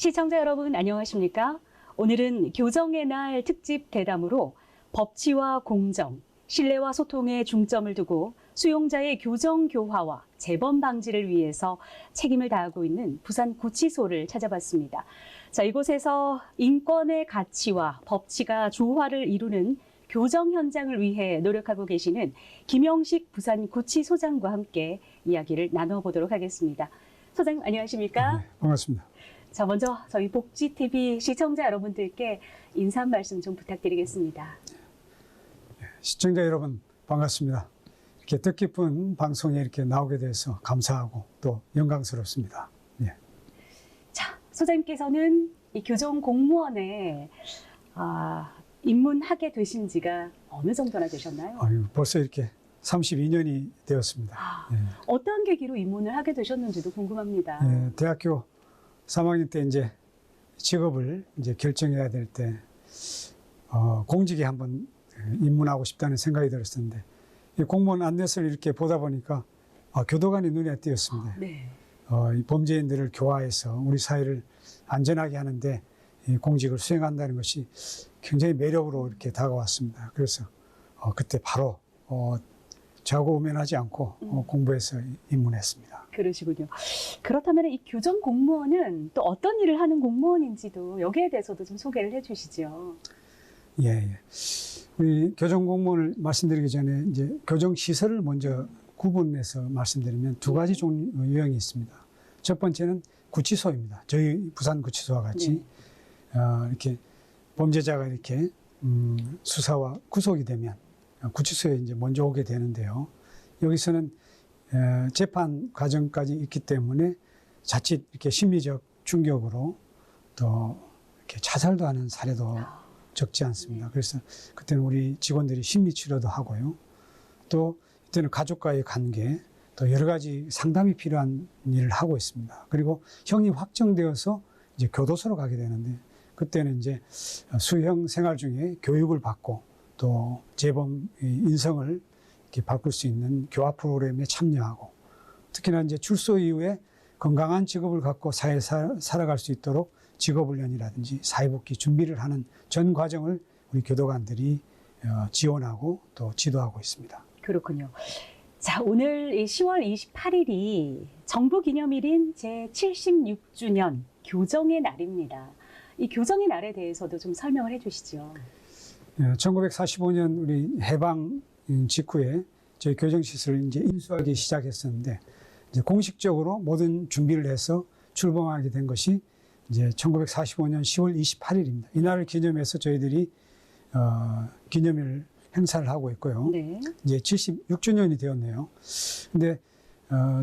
시청자 여러분 안녕하십니까? 오늘은 교정의 날 특집 대담으로 법치와 공정, 신뢰와 소통에 중점을 두고 수용자의 교정 교화와 재범 방지를 위해서 책임을 다하고 있는 부산구치소를 찾아봤습니다. 자, 이곳에서 인권의 가치와 법치가 조화를 이루는 교정 현장을 위해 노력하고 계시는 김영식 부산구치소장과 함께 이야기를 나눠보도록 하겠습니다. 소장님 안녕하십니까? 네, 반갑습니다. 자, 먼저 저희 복지TV 시청자 여러분들께 인사 한 말씀 좀 부탁드리겠습니다. 시청자 여러분 반갑습니다. 이렇게 뜻깊은 방송에 이렇게 나오게 돼서 감사하고 또 영광스럽습니다. 예. 자, 소장님께서는 이 교정 공무원에 입문하게 되신 지가 어느 정도나 되셨나요? 벌써 이렇게 32년이 되었습니다. 예. 어떤 계기로 입문을 하게 되셨는지도 궁금합니다. 예, 대학교 3학년 때 이제 직업을 이제 결정해야 될 때 공직에 한번 입문하고 싶다는 생각이 들었었는데 이 공무원 안내서를 이렇게 보다 보니까 교도관이 눈에 띄었습니다. 네. 이 범죄인들을 교화해서 우리 사회를 안전하게 하는데 이 공직을 수행한다는 것이 굉장히 매력으로 이렇게 다가왔습니다. 그래서 그때 바로 좌고우면하지 않고 공부해서 입문했습니다. 그러시군요. 그렇다면 이 교정 공무원은 또 어떤 일을 하는 공무원인지도 여기에 대해서도 좀 소개를 해주시죠. 예. 우리 교정 공무원을 말씀드리기 전에 이제 교정 시설을 먼저 구분해서 말씀드리면 두 가지 유형이 있습니다. 첫 번째는 구치소입니다. 저희 부산 구치소와 같이 이렇게 범죄자가 이렇게 수사와 구속이 되면 구치소에 이제 먼저 오게 되는데요. 여기서는 재판 과정까지 있기 때문에 자칫 이렇게 심리적 충격으로 또 이렇게 자살도 하는 사례도 적지 않습니다. 그래서 그때는 우리 직원들이 심리치료도 하고요. 또 이때는 가족과의 관계, 또 여러 가지 상담이 필요한 일을 하고 있습니다. 그리고 형이 확정되어서 이제 교도소로 가게 되는데 그때는 이제 수형 생활 중에 교육을 받고 또 재범 인성을 이렇게 바꿀 수 있는 교화 프로그램에 참여하고 특히나 이제 출소 이후에 건강한 직업을 갖고 사회에 살아갈 수 있도록 직업훈련이라든지 사회복귀 준비를 하는 전 과정을 우리 교도관들이 지원하고 또 지도하고 있습니다. 그렇군요. 자, 오늘 10월 28일이 정부기념일인 제76주년 교정의 날입니다. 이 교정의 날에 대해서도 좀 설명을 해주시죠. 1945년 우리 해방 직후에 저희 교정시설을 이제 인수하기 시작했었는데 이제 공식적으로 모든 준비를 해서 출범하게 된 것이 이제 1945년 10월 28일입니다. 이날을 기념해서 저희들이 기념일 행사를 하고 있고요. 네. 이제 76주년이 되었네요. 근데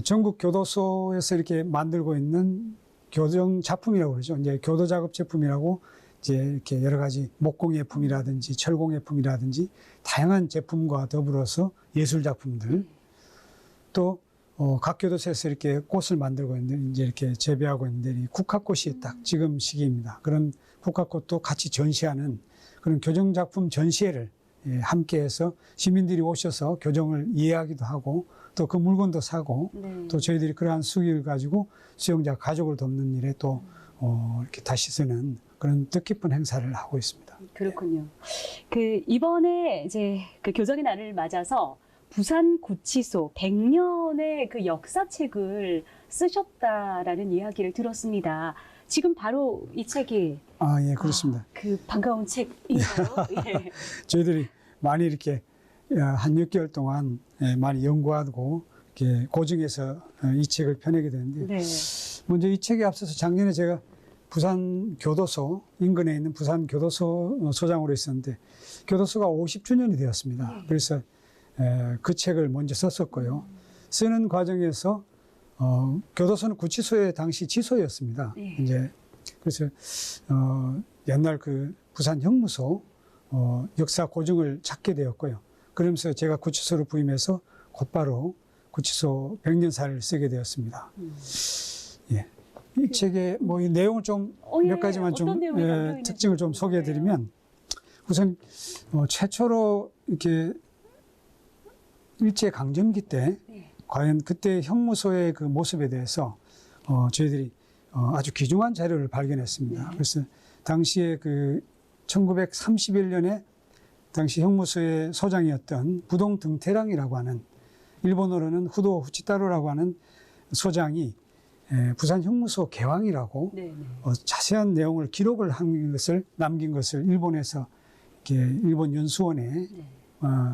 전국 교도소에서 이렇게 만들고 있는 교정 작품이라고 그러죠. 이제 교도 작업 제품이라고 이제 이렇게 여러 가지 목공예품이라든지 철공예품이라든지 다양한 제품과 더불어서 예술 작품들 또 각 교도소에서 이렇게 꽃을 만들고 있는데 이제 이렇게 재배하고 있는데 이 국화꽃이 딱 지금 시기입니다. 그런 국화꽃도 같이 전시하는 그런 교정 작품 전시회를 함께해서 시민들이 오셔서 교정을 이해하기도 하고 또 그 물건도 사고 또 저희들이 그러한 수익을 가지고 수용자 가족을 돕는 일에 또 이렇게 다시 쓰는 그런 뜻깊은 행사를 하고 있습니다. 그렇군요. 이번에 이제 그 교정의 날을 맞아서 부산구치소 100년의 그 역사책을 쓰셨다라는 이야기를 들었습니다. 지금 바로 이 책이 예, 그렇습니다. 그 반가운 책인가요? 예. 저희들이 많이 이렇게 한 6개월 동안 많이 연구하고 이렇게 고증해서 이 책을 펴내게 되는데 네. 먼저 이 책에 앞서서 작년에 제가 부산 교도소 인근에 있는 부산 교도소 소장으로 있었는데 교도소가 50주년이 되었습니다. 그래서 그 책을 먼저 썼었고요. 쓰는 과정에서 교도소는 구치소의 당시 지소였습니다. 이제 그래서 옛날 그 부산 형무소 역사 고증을 찾게 되었고요. 그러면서 제가 구치소로 부임해서 곧바로 구치소 100년사를 쓰게 되었습니다. 예. 이 책의 뭐 이 내용을 좀 몇 가지만 좀 특징을 좀 소개해드리면 우선 최초로 이렇게 일제 강점기 때 과연 그때 형무소의 그 모습에 대해서 저희들이 아주 귀중한 자료를 발견했습니다. 그래서 당시에 그 1931년에 당시 형무소의 소장이었던 부동 등태랑이라고 하는, 일본어로는 후도 후치타로라고 하는 소장이 부산 형무소 개황이라고 자세한 내용을 기록을 한 것을, 남긴 것을 일본에서 이렇게 일본 연수원에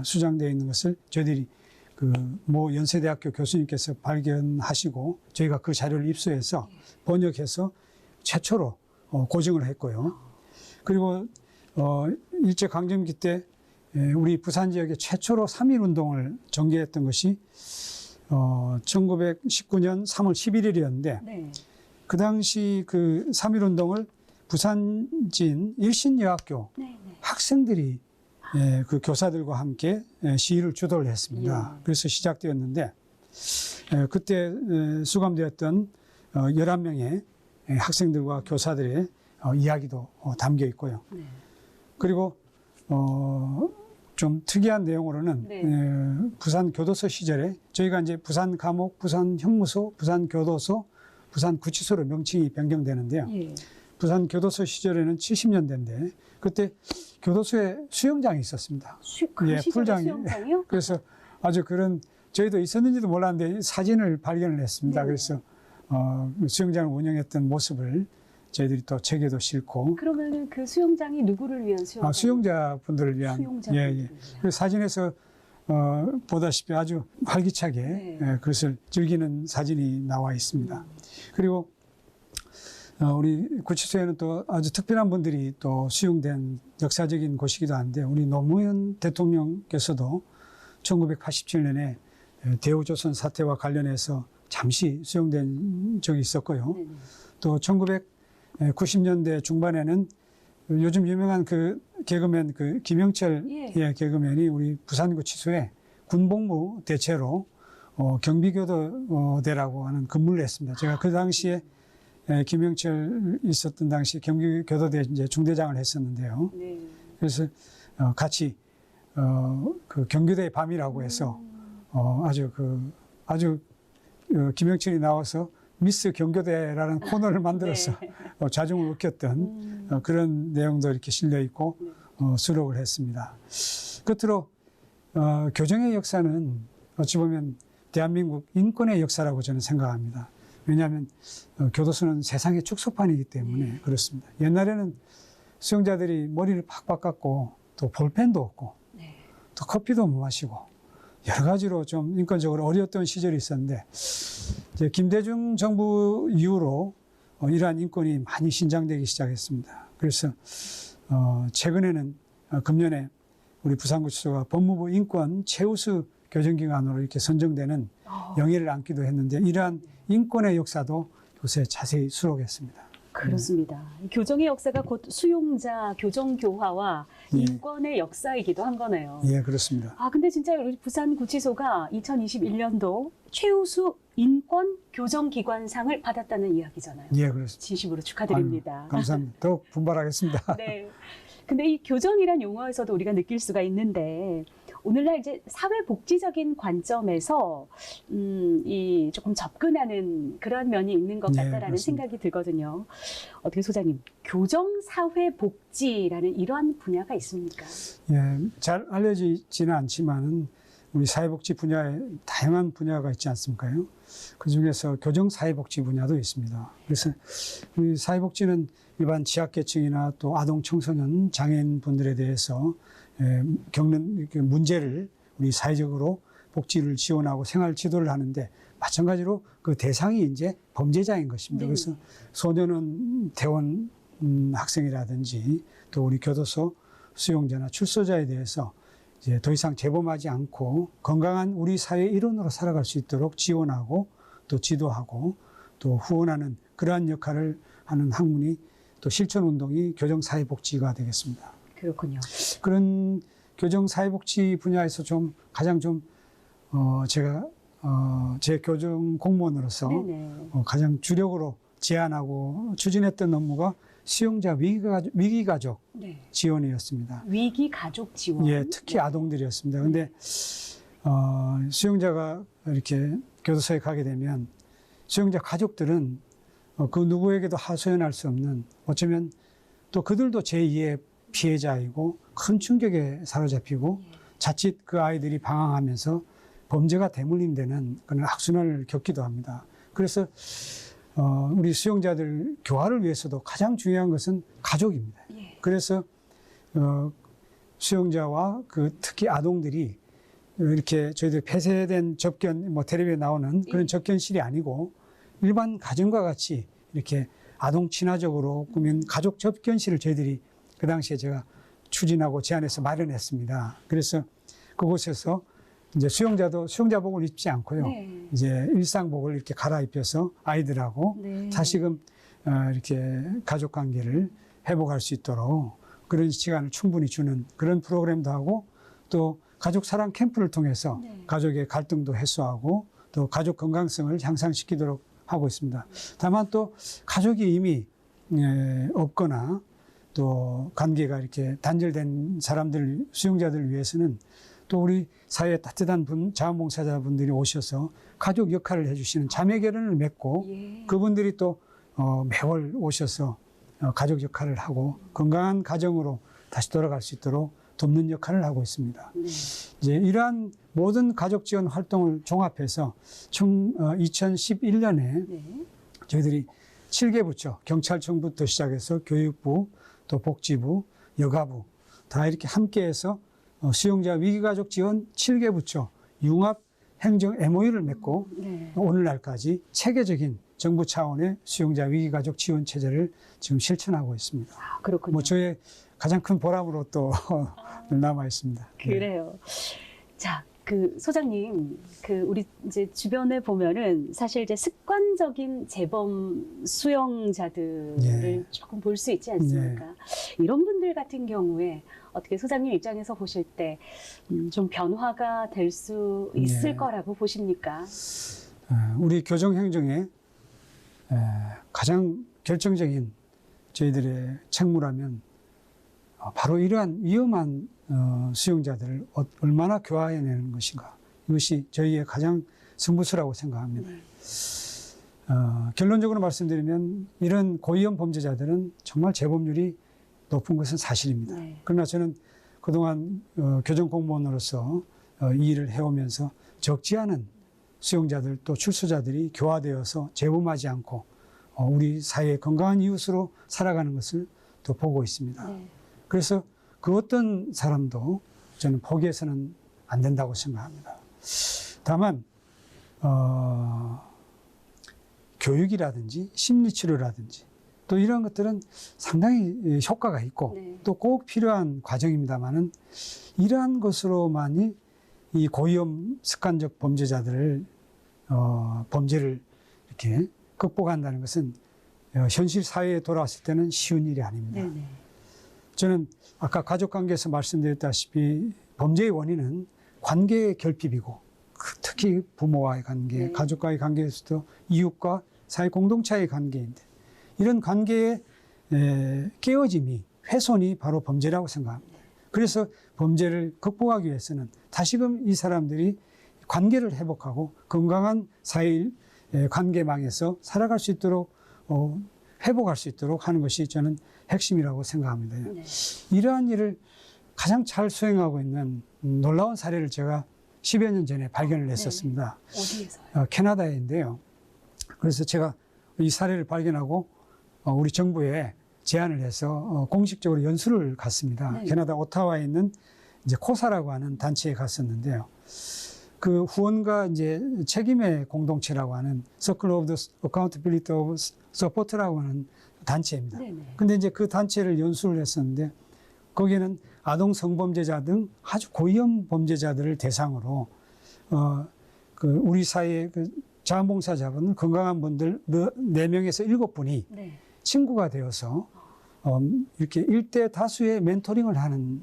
수장되어 있는 것을 저희들이 그 모 연세대학교 교수님께서 발견하시고 저희가 그 자료를 입수해서 번역해서 최초로 고증을 했고요. 그리고 일제강점기 때 우리 부산 지역에 최초로 3.1운동을 전개했던 것이 1919년 3월 11일이었는데 그 당시 그 3.1운동을 부산진 일신여학교 학생들이 그 교사들과 함께 시위를 주도를 했습니다. 그래서 시작되었는데 그때 수감되었던 11명의 학생들과 교사들의 이야기도 담겨 있고요. 그리고 좀 특이한 내용으로는 부산 교도소 시절에 저희가 이제 부산 감옥, 부산 형무소, 부산 교도소, 부산 구치소로 명칭이 변경되는데요. 부산 교도소 시절에는 70년대인데 그때 교도소에 수영장이 있었습니다. 풀장이. 수영장이요? 그래서 아주 그런, 저희도 있었는지도 몰랐는데 사진을 발견을 했습니다. 그래서 수영장을 운영했던 모습을 저희들이 또 책에도 싣고. 그러면은 그 수영장이 누구를 위한 수영장? 수영자분들을 위한. 수영자분들을 위한. 그 사진에서 보다시피 아주 활기차게 그것을 즐기는 사진이 나와 있습니다. 그리고 우리 구치소에는 또 아주 특별한 분들이 또 수용된 역사적인 곳이기도 한데, 우리 노무현 대통령께서도 1987년에 대우조선 사태와 관련해서 잠시 수용된 적이 있었고요. 또 1990년대 중반에는 요즘 유명한 그 개그맨 그 김영철 개그맨이 우리 부산구치소에 군복무 대체로 경비교도대라고 하는 근무를 했습니다. 제가 그 당시에 김영철 있었던 당시 경비교도대 이제 중대장을 했었는데요. 그래서 같이 그 경교대의 밤이라고 해서 아주 김영철이 나와서 미스 경교대라는 코너를 만들어서 자중을 웃겼던 그런 내용도 이렇게 실려 있고 수록을 했습니다. 끝으로 교정의 역사는 어찌 보면 대한민국 인권의 역사라고 저는 생각합니다. 왜냐하면 교도소는 세상의 축소판이기 때문에 그렇습니다. 옛날에는 수용자들이 머리를 팍팍 깎고 또 볼펜도 없고 또 커피도 못 마시고 여러 가지로 좀 인권적으로 어려웠던 시절이 있었는데, 이제 김대중 정부 이후로 이러한 인권이 많이 신장되기 시작했습니다. 그래서 최근에는 금년에 우리 부산구치소가 법무부 인권 최우수 교정기관으로 이렇게 선정되는 영예를 안기도 했는데, 이러한 인권의 역사도 요새 자세히 수록했습니다. 그렇습니다. 교정의 역사가 곧 수용자 교정 교화와 인권의 역사이기도 한 거네요. 예, 그렇습니다. 근데 진짜 우리 부산구치소가 2021년도 최우수 인권 교정기관상을 받았다는 이야기잖아요. 예, 그렇습니다. 진심으로 축하드립니다. 감사합니다. 더욱 분발하겠습니다. 네. 근데 이 교정이란 용어에서도 우리가 느낄 수가 있는데, 오늘날 이제 사회복지적인 관점에서 이 조금 접근하는 그런 면이 있는 것 같다라는 생각이 들거든요. 어떻게 소장님, 교정사회복지라는 이러한 분야가 있습니까? 예, 잘 알려지지는 않지만은 우리 사회복지 분야에 다양한 분야가 있지 않습니까요? 그 중에서 교정사회복지 분야도 있습니다. 그래서 우리 사회복지는 일반 취약계층이나 또 아동, 청소년, 장애인 분들에 대해서 겪는 문제를 우리 사회적으로 복지를 지원하고 생활 지도를 하는데, 마찬가지로 그 대상이 이제 범죄자인 것입니다. 그래서 소년원 대원 학생이라든지 또 우리 교도소 수용자나 출소자에 대해서 이제 더 이상 재범하지 않고 건강한 우리 사회 일원으로 살아갈 수 있도록 지원하고 또 지도하고 또 후원하는 그러한 역할을 하는 학문이, 또 실천운동이 교정사회복지가 되겠습니다. 그렇군요. 그런 교정사회복지 분야에서 가장 제가 제 교정 공무원으로서 가장 주력으로 제안하고 추진했던 업무가 수용자 위기가족 지원이었습니다. 위기가족 지원? 예, 특히 아동들이었습니다. 그런데 수용자가 이렇게 교도소에 가게 되면 수용자 가족들은 그 누구에게도 하소연할 수 없는, 어쩌면 또 그들도 제2의 피해자이고 큰 충격에 사로잡히고 자칫 그 아이들이 방황하면서 범죄가 대물림되는 그런 악순환을 겪기도 합니다. 그래서 우리 수용자들 교화를 위해서도 가장 중요한 것은 가족입니다. 그래서 수용자와 특히 아동들이 이렇게 저희들 폐쇄된 접견, 텔레비에 나오는 그런 접견실이 아니고 일반 가정과 같이 이렇게 아동 친화적으로 꾸민 가족 접견실을 저희들이 그 당시에 제가 추진하고 제안해서 마련했습니다. 그래서 그곳에서 이제 수용자복을 입지 않고요. 네. 이제 일상복을 이렇게 갈아입혀서 아이들하고 네. 다시금 이렇게 가족 관계를 회복할 수 있도록 그런 시간을 충분히 주는 그런 프로그램도 하고, 또 가족 사랑 캠프를 통해서 네. 가족의 갈등도 해소하고 또 가족 건강성을 향상시키도록 하고 있습니다. 다만 또 가족이 이미 없거나 또 관계가 이렇게 단절된 사람들, 수용자들을 위해서는 또 우리 사회에 따뜻한 자원봉사자분들이 오셔서 가족 역할을 해주시는 자매결연을 맺고 그분들이 또 매월 오셔서 가족 역할을 하고 건강한 가정으로 다시 돌아갈 수 있도록 돕는 역할을 하고 있습니다. 네. 이제 이러한 모든 가족 지원 활동을 종합해서 총 2011년에 네. 저희들이 7개 부처, 경찰청부터 시작해서 교육부, 또 복지부, 여가부 다 이렇게 함께해서 수용자 위기가족 지원 7개 부처 융합 행정 MOU를 맺고 네. 오늘날까지 체계적인 정부 차원의 수용자 위기가족 지원 체제를 지금 실천하고 있습니다. 아, 그렇군요. 저의 가장 큰 보람으로 또 남아 있습니다. 그래요. 자, 소장님, 우리 이제 주변에 보면은 사실 이제 습관적인 재범 수용자들을 조금 볼 수 있지 않습니까? 이런 분들 같은 경우에 어떻게 소장님 입장에서 보실 때 좀 변화가 될 수 있을 거라고 보십니까? 우리 교정행정의 가장 결정적인 저희들의 책무라면 바로 이러한 위험한 수용자들을 얼마나 교화해내는 것인가. 이것이 저희의 가장 승부수라고 생각합니다. 결론적으로 말씀드리면 이런 고위험 범죄자들은 정말 재범률이 높은 것은 사실입니다. 네. 그러나 저는 그동안 교정공무원으로서 이 일을 해오면서 적지 않은 수용자들 또 출소자들이 교화되어서 재범하지 않고 우리 사회의 건강한 이웃으로 살아가는 것을 또 보고 있습니다. 네. 그래서 그 어떤 사람도 저는 포기해서는 안 된다고 생각합니다. 다만 교육이라든지 심리치료라든지 또 이런 것들은 상당히 효과가 있고 네. 또 꼭 필요한 과정입니다만은 이러한 것으로만이 이 고위험 습관적 범죄자들을 범죄를 이렇게 극복한다는 것은 현실 사회에 돌아왔을 때는 쉬운 일이 아닙니다. 네네. 저는 아까 가족관계에서 말씀드렸다시피 범죄의 원인은 관계의 결핍이고 특히 부모와의 관계, 네. 가족과의 관계에서도 이웃과 사회 공동체의 관계인데 이런 관계의 깨어짐이 훼손이 바로 범죄라고 생각합니다. 그래서 범죄를 극복하기 위해서는 다시금 이 사람들이 관계를 회복하고 건강한 사회 관계망에서 살아갈 수 있도록 회복할 수 있도록 하는 것이 저는 핵심이라고 생각합니다. 네. 이러한 일을 가장 잘 수행하고 있는 놀라운 사례를 제가 10여 년 전에 발견을 했었습니다. 어디에서요? 캐나다인데요. 그래서 제가 이 사례를 발견하고 우리 정부에 제안을 해서 공식적으로 연수를 갔습니다. 네. 캐나다 오타와에 있는 이제 코사라고 하는 단체에 갔었는데요. 그 후원과 이제 책임의 공동체라고 하는 Circle of the Accountability of Support라고 하는 단체입니다. 네네. 근데 이제 그 단체를 연수를 했었는데 거기에는 아동 성범죄자 등 아주 고위험 범죄자들을 대상으로 우리 사회의 자원봉사자분 건강한 분들 4명에서 7분이 네. 친구가 되어서 이렇게 일대 다수의 멘토링을 하는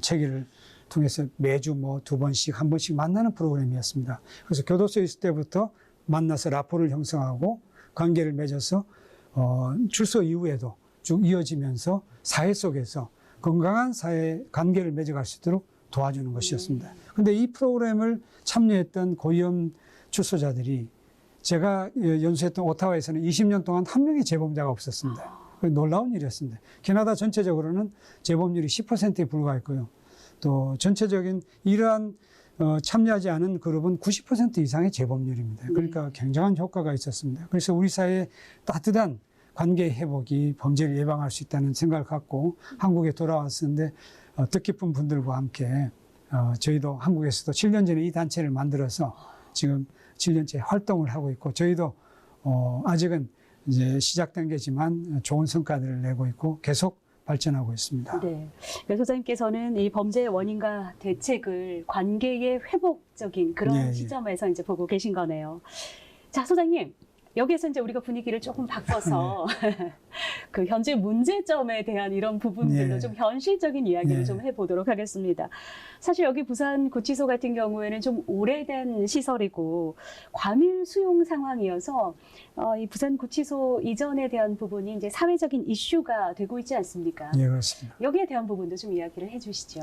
체계를 통해서 매주 2번씩, 1번씩 만나는 프로그램이었습니다. 그래서 교도소에 있을 때부터 만나서 라포를 형성하고 관계를 맺어서 출소 이후에도 쭉 이어지면서 사회 속에서 건강한 사회 관계를 맺어갈 수 있도록 도와주는 것이었습니다. 그런데 이 프로그램을 참여했던 고위험 출소자들이 제가 연수했던 오타와에서는 20년 동안 한 명의 재범자가 없었습니다. 놀라운 일이었습니다. 캐나다 전체적으로는 재범률이 10%에 불과했고요. 또 전체적인 이러한 참여하지 않은 그룹은 90% 이상의 재범률입니다. 그러니까 굉장한 효과가 있었습니다. 그래서 우리 사회에 따뜻한 관계 회복이 범죄를 예방할 수 있다는 생각을 갖고 한국에 돌아왔었는데 뜻깊은 분들과 함께 저희도 한국에서도 7년 전에 이 단체를 만들어서 지금 7년째 활동을 하고 있고 저희도 아직은 이제 시작된 게지만 좋은 성과들을 내고 있고 계속 발전하고 있습니다. 네. 소장님께서는 이 범죄의 원인과 대책을 관계의 회복적인 그런 예, 예. 시점에서 이제 보고 계신 거네요. 자, 소장님. 여기에서 이제 우리가 분위기를 조금 바꿔서 그 현재 문제점에 대한 이런 부분들로 예. 좀 현실적인 이야기를 예. 좀 해보도록 하겠습니다. 사실 여기 부산 구치소 같은 경우에는 좀 오래된 시설이고 과밀 수용 상황이어서 이 부산 구치소 이전에 대한 부분이 이제 사회적인 이슈가 되고 있지 않습니까? 예, 그렇습니다. 여기에 대한 부분도 좀 이야기를 해주시죠.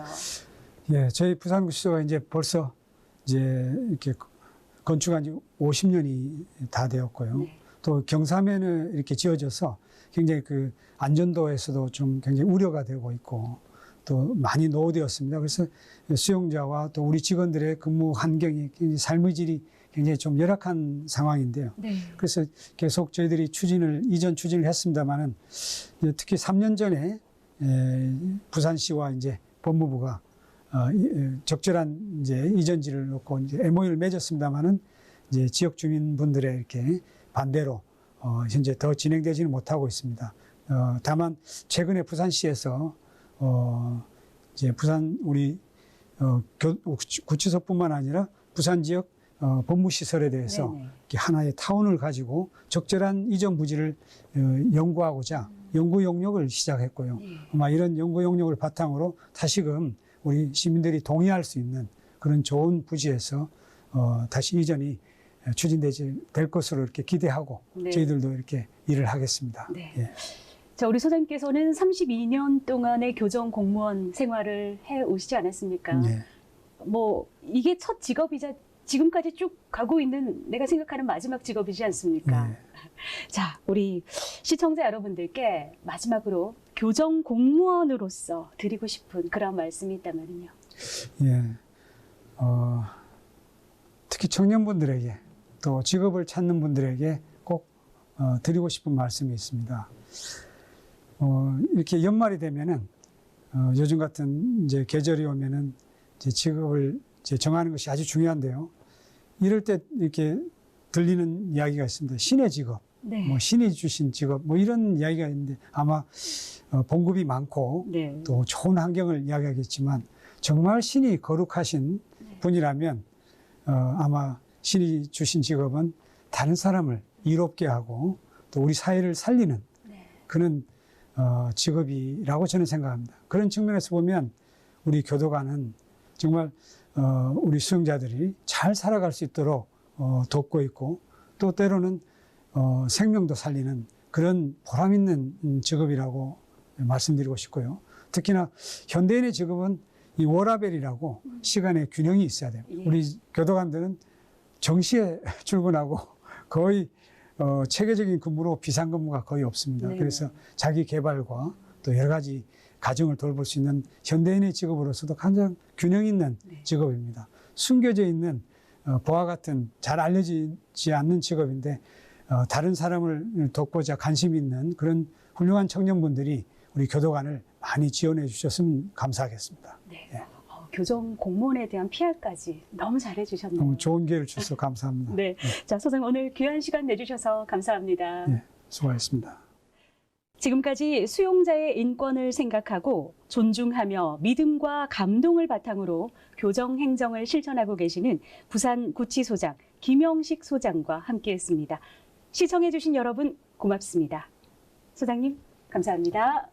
예, 저희 부산구치소가 이제 벌써 이제 이렇게 건축한 지 50년이 다 되었고요. 네. 또 경사면에 이렇게 지어져서 굉장히 그 안전도에서도 좀 굉장히 우려가 되고 있고 또 많이 노후되었습니다. 그래서 수용자와 또 우리 직원들의 근무 환경이 굉장히 삶의 질이 굉장히 좀 열악한 상황인데요. 네. 그래서 계속 저희들이 이전 추진을 했습니다만은 특히 3년 전에 부산시와 이제 법무부가 적절한 이제 이전지를 놓고 이제 MOU를 맺었습니다만은 이제 지역 주민분들의 이렇게 반대로 현재 더 진행되지는 못하고 있습니다. 다만 최근에 부산시에서 이제 부산 우리 구치소뿐만 아니라 부산 지역 법무시설에 대해서 네네. 이렇게 하나의 타운을 가지고 적절한 이전 부지를 연구하고자 연구 용역을 시작했고요. 네. 아마 이런 연구 용역을 바탕으로 다시금 우리 시민들이 동의할 수 있는 그런 좋은 부지에서 다시 이전이 추진될 것으로 이렇게 기대하고 네. 저희들도 이렇게 일을 하겠습니다. 네. 예. 자, 우리 소장님께서는 32년 동안의 교정 공무원 생활을 해 오시지 않았습니까? 예. 뭐 이게 첫 직업이자 지금까지 쭉 가고 있는 내가 생각하는 마지막 직업이지 않습니까? 예. 자, 우리 시청자 여러분들께 마지막으로 교정 공무원으로서 드리고 싶은 그런 말씀이 있다면요. 예. 특히 청년분들에게 또 직업을 찾는 분들에게 꼭 드리고 싶은 말씀이 있습니다. 이렇게 연말이 되면은 요즘 같은 이제 계절이 오면은 이제 직업을 이제 정하는 것이 아주 중요한데요. 이럴 때 이렇게 들리는 이야기가 있습니다. 신의 직업, 네. 뭐 신이 주신 직업, 뭐 이런 이야기가 있는데 아마 봉급이 많고 네. 또 좋은 환경을 이야기하겠지만 정말 신이 거룩하신 분이라면 아마 신이 주신 직업은 다른 사람을 이롭게 하고 또 우리 사회를 살리는 네. 그런 직업이라고 저는 생각합니다. 그런 측면에서 보면 우리 교도관은 정말 우리 수용자들이 잘 살아갈 수 있도록 돕고 있고 또 때로는 생명도 살리는 그런 보람 있는 직업이라고 말씀드리고 싶고요. 특히나 현대인의 직업은 이 워라밸이라고 시간의 균형이 있어야 돼요. 예. 우리 교도관들은 정시에 출근하고 거의 체계적인 근무로 비상근무가 거의 없습니다. 네. 그래서 자기 개발과 또 여러 가지 가정을 돌볼 수 있는 현대인의 직업으로서도 가장 균형 있는 네. 직업입니다. 숨겨져 있는 보아 같은 잘 알려지지 않는 직업인데 다른 사람을 돕고자 관심 있는 그런 훌륭한 청년분들이 우리 교도관을 많이 지원해 주셨으면 감사하겠습니다. 네. 예. 교정 공무원에 대한 PR까지 너무 잘해 주셨네요. 너무 좋은 기회를 주셔서 감사합니다. 네. 자, 소장님 오늘 귀한 시간 내주셔서 감사합니다. 예, 수고하셨습니다. 지금까지 수용자의 인권을 생각하고 존중하며 믿음과 감동을 바탕으로 교정 행정을 실천하고 계시는 부산 구치소장 김영식 소장과 함께했습니다. 시청해주신 여러분 고맙습니다. 소장님 감사합니다.